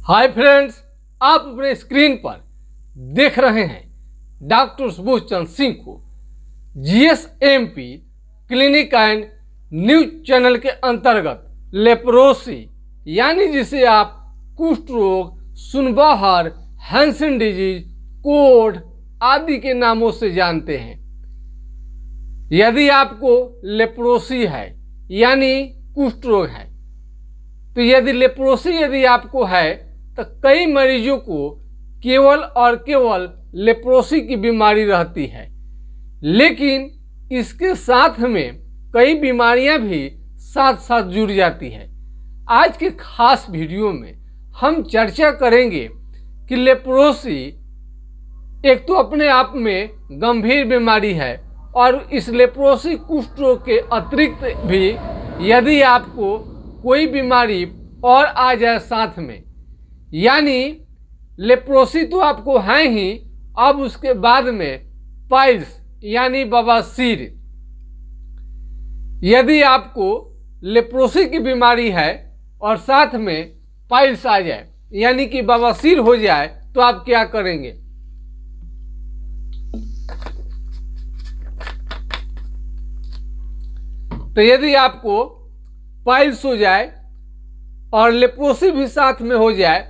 Hi friends, आप अपने screen पर देख रहे हैं डॉक्टर सुबोध चंद्र सिंह को जीएसएमपी क्लिनिक एंड न्यूज चैनल के अंतर्गत लेप्रोसी यानी जिसे आप कुष्ठ रोग, सुनबाहर, हैंसन डिजीज, कोढ़ आदि के नामों से जानते हैं। यदि आपको लेप्रोसी है यानी कुष्ठ रोग है, तो यदि आपको है तो कई मरीजों को केवल और केवल लेप्रोसी की बीमारी रहती है, लेकिन इसके साथ में कई बीमारियां भी साथ साथ जुड़ जाती है। आज के खास वीडियो में हम चर्चा करेंगे कि लेप्रोसी एक तो अपने आप में गंभीर बीमारी है और इस लेप्रोसी कुष्ठ रोग के अतिरिक्त भी यदि आपको कोई बीमारी और आ जाए साथ में, यानी लेप्रोसी तो आपको है ही, अब उसके बाद में पाइल्स यानी बवासीर, यदि आपको लेप्रोसी की बीमारी है और साथ में पाइल्स आ जाए यानी कि बवासीर हो जाए, तो आप क्या करेंगे? तो यदि आपको पाइल्स हो जाए और लेप्रोसी भी साथ में हो जाए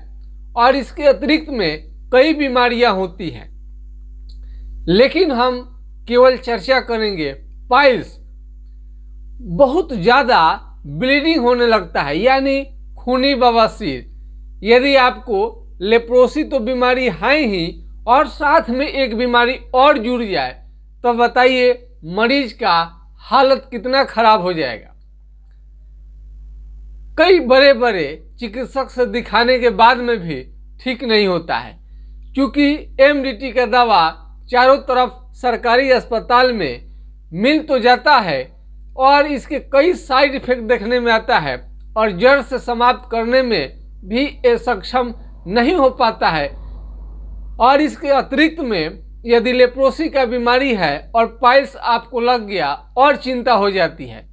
और इसके अतिरिक्त में कई बीमारियां होती हैं, लेकिन हम केवल चर्चा करेंगे पाइल्स। बहुत ज़्यादा ब्लीडिंग होने लगता है यानी खूनी बवासीर। यदि आपको लेप्रोसी तो बीमारी है ही और साथ में एक बीमारी और जुड़ जाए, तो बताइए मरीज का हालत कितना खराब हो जाएगा। कई बड़े बड़े चिकित्सक से दिखाने के बाद में भी ठीक नहीं होता है, क्योंकि एमडीटी का दवा चारों तरफ सरकारी अस्पताल में मिल तो जाता है और इसके कई साइड इफेक्ट देखने में आता है और जड़ से समाप्त करने में भी ये सक्षम नहीं हो पाता है। और इसके अतिरिक्त में यदि लेप्रोसी का बीमारी है और पाइल्स आपको लग गया और चिंता हो जाती है,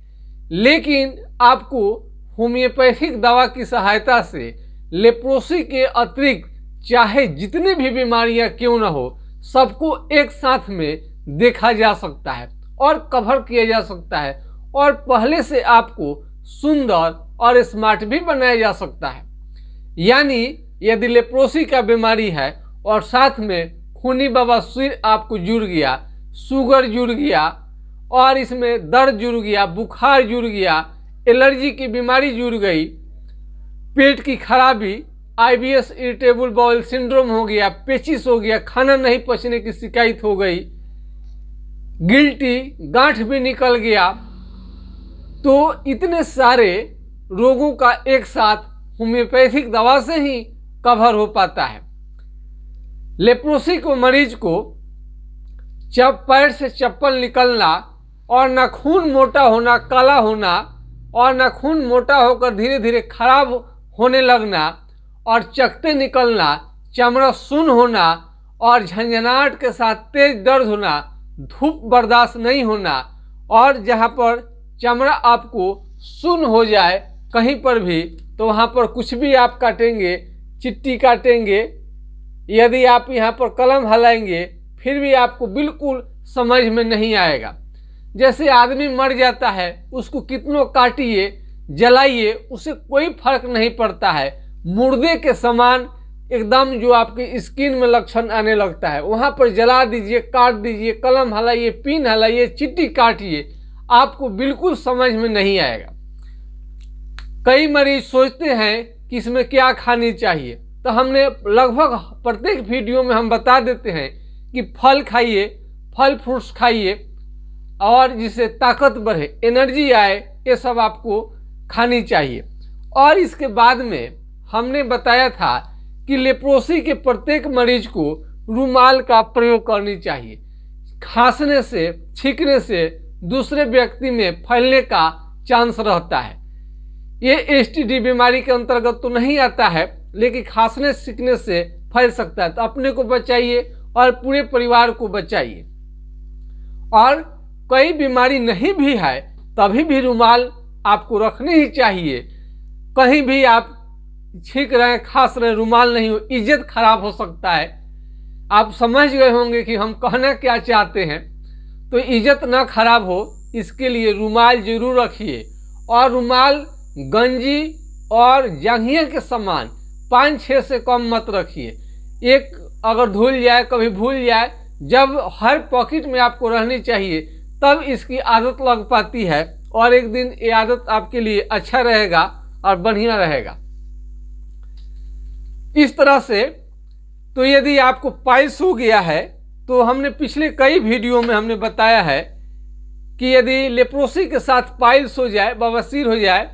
लेकिन आपको होम्योपैथिक दवा की सहायता से लेप्रोसी के अतिरिक्त चाहे जितनी भी बीमारियां क्यों न हो, सबको एक साथ में देखा जा सकता है और कवर किया जा सकता है और पहले से आपको सुंदर और स्मार्ट भी बनाया जा सकता है। यानी यदि लेप्रोसी का बीमारी है और साथ में खूनी बवासीर आपको जुड़ गया, शुगर जुड़ गया और इसमें दर्द जुड़ गया, बुखार जुड़ गया, एलर्जी की बीमारी जुड़ गई, पेट की खराबी, आईबीएस इरिटेबल बाउल सिंड्रोम हो गया, पेचिस हो गया, खाना नहीं पचने की शिकायत हो गई, गिल्टी, गांठ भी निकल गया, तो इतने सारे रोगों का एक साथ होम्योपैथिक दवा से ही कवर हो पाता है। लेप्रोसी को मरीज को पैर से चप्पल निकलना और नाखून मोटा होना, काला होना और नाखून मोटा होकर धीरे धीरे खराब होने लगना और चकत्ते निकलना, चमड़ा सुन्न होना और झंझनाहट के साथ तेज दर्द होना, धूप बर्दाश्त नहीं होना और जहाँ पर चमड़ा आपको सुन्न हो जाए कहीं पर भी, तो वहाँ पर कुछ भी आप काटेंगे, चिट्टी काटेंगे, यदि आप यहाँ पर कलम हलाएंगे फिर भी आपको बिल्कुल समझ में नहीं आएगा। जैसे आदमी मर जाता है, उसको कितनों काटिए, जलाइए, उसे कोई फर्क नहीं पड़ता है। मुर्दे के समान एकदम जो आपकी स्किन में लक्षण आने लगता है, वहाँ पर जला दीजिए, काट दीजिए, कलम हलाइए, पिन हलाइए, चिट्टी काटिए, आपको बिल्कुल समझ में नहीं आएगा। कई मरीज सोचते हैं कि इसमें क्या खानी चाहिए, तो हमने लगभग प्रत्येक वीडियो में हम बता देते हैं कि फल खाइए, फल फ्रूट्स खाइए और जिससे ताकत बढ़े, एनर्जी आए, ये सब आपको खानी चाहिए। और इसके बाद में हमने बताया था कि लेप्रोसी के प्रत्येक मरीज को रुमाल का प्रयोग करनी चाहिए। खांसने से, छींकने से दूसरे व्यक्ति में फैलने का चांस रहता है। ये एसटीडी बीमारी के अंतर्गत तो नहीं आता है, लेकिन खांसने छींकने से फैल सकता है, तो अपने को बचाइए और पूरे परिवार को बचाइए। और कोई बीमारी नहीं भी है तभी भी रुमाल आपको रखनी ही चाहिए। कहीं भी आप छींक रहे हैं, खांस रहे हैं, रुमाल नहीं हो, इज्जत खराब हो सकता है। आप समझ गए होंगे कि हम कहना क्या चाहते हैं। तो इज्जत ना खराब हो इसके लिए रुमाल जरूर रखिए, और रुमाल गंजी और जांघिया के समान 5-6 से कम मत रखिए। एक अगर धुल जाए, कभी भूल जाए, जब हर पॉकेट में आपको रहनी चाहिए तब इसकी आदत लग पाती है, और एक दिन ये आदत आपके लिए अच्छा रहेगा और बढ़िया रहेगा। इस तरह से तो यदि आपको पाइल्स हो गया है, तो हमने पिछले कई वीडियो में हमने बताया है कि यदि लेप्रोसी के साथ पाइल्स हो जाए, बवासीर हो जाए,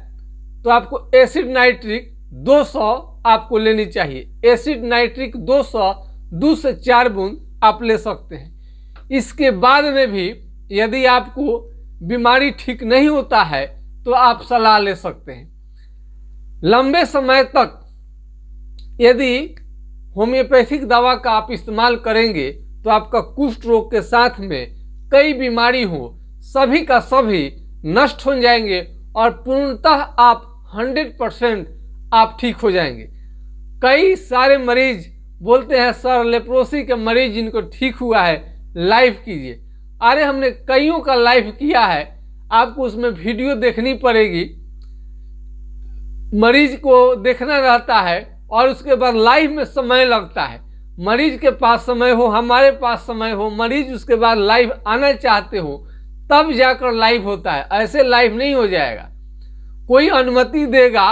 तो आपको एसिड नाइट्रिक 200 आपको लेनी चाहिए। एसिड नाइट्रिक 2 से 4 बूंद आप ले सकते हैं। इसके बाद में भी यदि आपको बीमारी ठीक नहीं होता है तो आप सलाह ले सकते हैं। लंबे समय तक यदि होम्योपैथिक दवा का आप इस्तेमाल करेंगे तो आपका कुष्ठ रोग के साथ में कई बीमारी हो, सभी का सभी नष्ट हो जाएंगे और पूर्णतः आप 100% आप ठीक हो जाएंगे। कई सारे मरीज बोलते हैं सर लेप्रोसी के मरीज जिनको ठीक हुआ है लाइव कीजिए। अरे हमने कईयों का लाइव किया है, आपको उसमें वीडियो देखनी पड़ेगी, मरीज को देखना रहता है और उसके बाद लाइव में समय लगता है। मरीज के पास समय हो, हमारे पास समय हो, मरीज उसके बाद लाइव आना चाहते हो तब जाकर लाइव होता है, ऐसे लाइव नहीं हो जाएगा। कोई अनुमति देगा,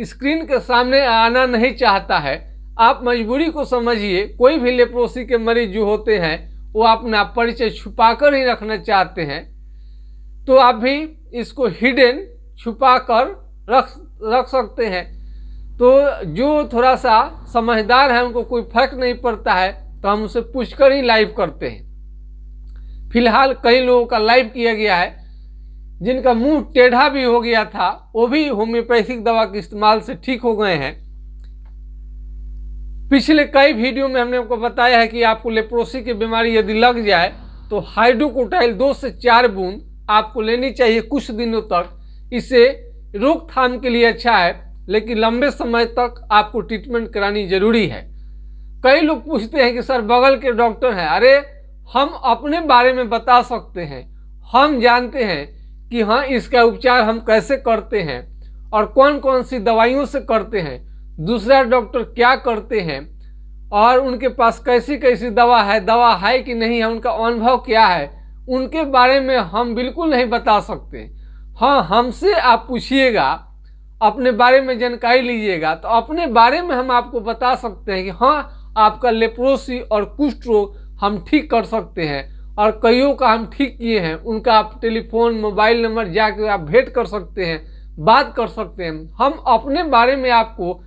स्क्रीन के सामने आना नहीं चाहता है। आप मजबूरी को समझिए। कोई भी लेप्रोसी के मरीज जो होते हैं वो अपना परिचय छुपाकर ही रखना चाहते हैं, तो आप भी इसको हिडन छुपाकर रख सकते हैं। तो जो थोड़ा सा समझदार है उनको कोई फर्क नहीं पड़ता है, तो हम उसे पूछकर ही लाइव करते हैं। फिलहाल कई लोगों का लाइव किया गया है जिनका मुंह टेढ़ा भी हो गया था, वो भी होम्योपैथिक दवा के इस्तेमाल से ठीक हो गए हैं। पिछले कई वीडियो में हमने आपको बताया है कि आपको लेप्रोसी की बीमारी यदि लग जाए तो हाइड्रोकोटाइल 2 से 4 बूंद आपको लेनी चाहिए कुछ दिनों तक। इससे रोकथाम के लिए अच्छा है, लेकिन लंबे समय तक आपको ट्रीटमेंट करानी जरूरी है। कई लोग पूछते हैं कि सर बगल के डॉक्टर हैं। अरे हम अपने बारे में बता सकते हैं, हम जानते हैं कि हाँ इसका उपचार हम कैसे करते हैं और कौन कौन सी दवाइयों से करते हैं, दूसरा डॉक्टर क्या करते हैं और उनके पास कैसी कैसी दवा है कि नहीं है, उनका अनुभव क्या है, उनके बारे में हम बिल्कुल नहीं बता सकते। हाँ, हमसे आप पूछिएगा, अपने बारे में जानकारी लीजिएगा, तो अपने बारे में हम आपको बता सकते हैं कि हाँ आपका लेप्रोसी और कुष्ठ रोग हम ठीक कर सकते हैं। और कईयों का हम ठीक किए हैं, उनका आप टेलीफोन मोबाइल नंबर जाके आप भेंट कर सकते हैं, बात कर सकते हैं। हम अपने बारे में आपको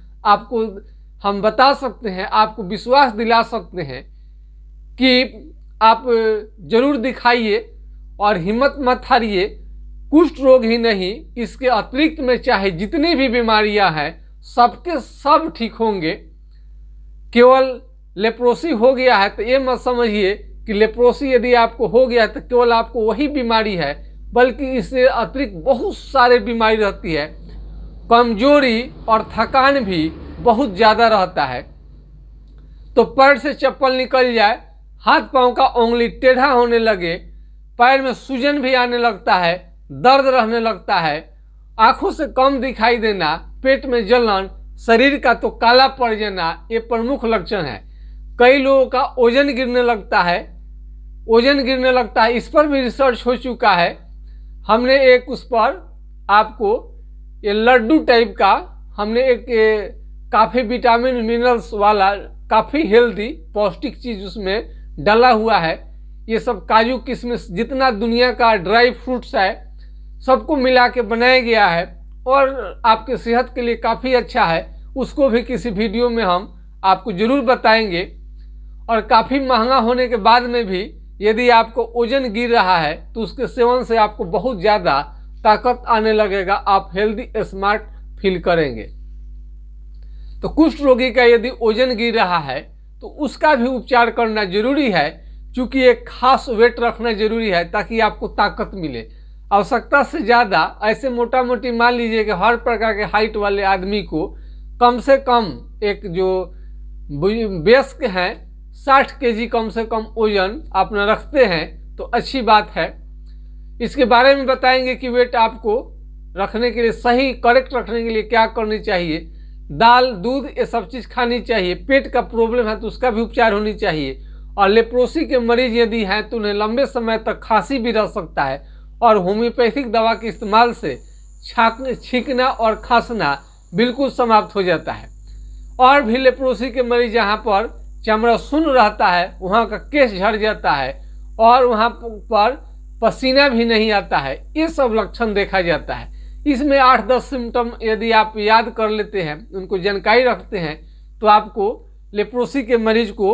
हम बता सकते हैं, आपको विश्वास दिला सकते हैं कि आप जरूर दिखाइए और हिम्मत मत हारिए। कुष्ठ रोग ही नहीं, इसके अतिरिक्त में चाहे जितनी भी बीमारियां हैं सबके सब ठीक होंगे। केवल लेप्रोसी हो गया है तो ये मत समझिए कि लेप्रोसी यदि आपको हो गया तो केवल आपको वही बीमारी है, बल्कि इससे अतिरिक्त बहुत सारे बीमारी रहती है। कमजोरी और थकान भी बहुत ज़्यादा रहता है। तो पैर से चप्पल निकल जाए, हाथ पांव का उंगली टेढ़ा होने लगे, पैर में सूजन भी आने लगता है, दर्द रहने लगता है, आंखों से कम दिखाई देना, पेट में जलन, शरीर का तो काला पड़ जाना, ये प्रमुख लक्षण है। कई लोगों का वजन गिरने लगता है, इस पर भी रिसर्च हो चुका है। हमने एक उस पर आपको ये लड्डू टाइप का हमने एक काफ़ी विटामिन मिनरल्स वाला काफ़ी हेल्दी पौष्टिक चीज़ उसमें डाला हुआ है। ये सब काजू किशमिश जितना दुनिया का ड्राई फ्रूट्स है सबको मिला के बनाया गया है और आपके सेहत के लिए काफ़ी अच्छा है। उसको भी किसी वीडियो में हम आपको ज़रूर बताएंगे। और काफ़ी महंगा होने के बाद में भी यदि आपको वजन गिर रहा है तो उसके सेवन से आपको बहुत ज़्यादा ताकत आने लगेगा, आप हेल्दी स्मार्ट फील करेंगे। तो कुष्ठ रोगी का यदि वजन गिर रहा है तो उसका भी उपचार करना जरूरी है, क्योंकि एक खास वेट रखना जरूरी है ताकि आपको ताकत मिले। आवश्यकता से ज़्यादा ऐसे मोटा मोटी मान लीजिए कि हर प्रकार के हाइट वाले आदमी को कम से कम एक जो वयस्क हैं 60 केजी कम से कम वजन आप न रखते हैं तो अच्छी बात है। इसके बारे में बताएंगे कि वेट आपको रखने के लिए सही करेक्ट रखने के लिए क्या करनी चाहिए। दाल दूध ये सब चीज़ खानी चाहिए। पेट का प्रॉब्लम है तो उसका भी उपचार होनी चाहिए। और लेप्रोसी के मरीज यदि हैं तो उन्हें लंबे समय तक खांसी भी रह सकता है और होम्योपैथिक दवा के इस्तेमाल से छींकना और खांसना बिल्कुल समाप्त हो जाता है। और भी लेप्रोसी के मरीज जहाँ पर चमड़ा शून्य रहता है वहाँ का केश झड़ जाता है और वहाँ पर पसीना भी नहीं आता है, ये सब लक्षण देखा जाता है। इसमें 8-10 सिम्टम यदि आप याद कर लेते हैं, उनको जानकारी रखते हैं तो आपको लेप्रोसी के मरीज को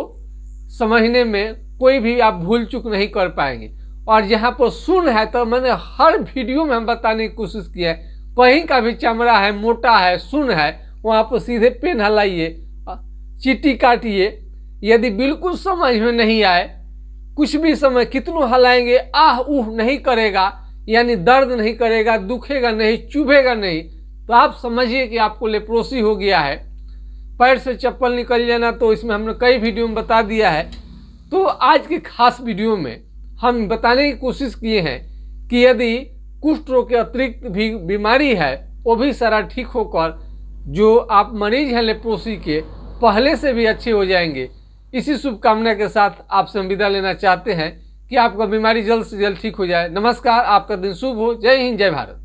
समझने में कोई भी आप भूल चूक नहीं कर पाएंगे। और जहाँ पर शून्य है तो मैंने हर वीडियो में हम बताने की कोशिश की है, कहीं का भी चमड़ा है मोटा है शून्य है वहाँ पर सीधे पेन हलाइए, चीटी काटिए। यदि बिल्कुल समझ में नहीं आए, कुछ भी समय कितनों हलाएंगे आह उह नहीं करेगा, यानी दर्द नहीं करेगा, दुखेगा नहीं, चुभेगा नहीं, तो आप समझिए कि आपको लेप्रोसी हो गया है। पैर से चप्पल निकल जाना तो इसमें हमने कई वीडियो में बता दिया है। तो आज के खास वीडियो में हम बताने की कोशिश किए हैं कि यदि कुष्ठ रोग के अतिरिक्त भी बीमारी है वो भी सारा ठीक होकर जो आप मरीज हैं लेप्रोसी के पहले से भी अच्छे हो जाएंगे। इसी शुभकामना के साथ आपसे हम विदा लेना चाहते हैं कि आपका बीमारी जल्द से जल्द ठीक हो जाए। नमस्कार, आपका दिन शुभ हो। जय हिंद, जय भारत।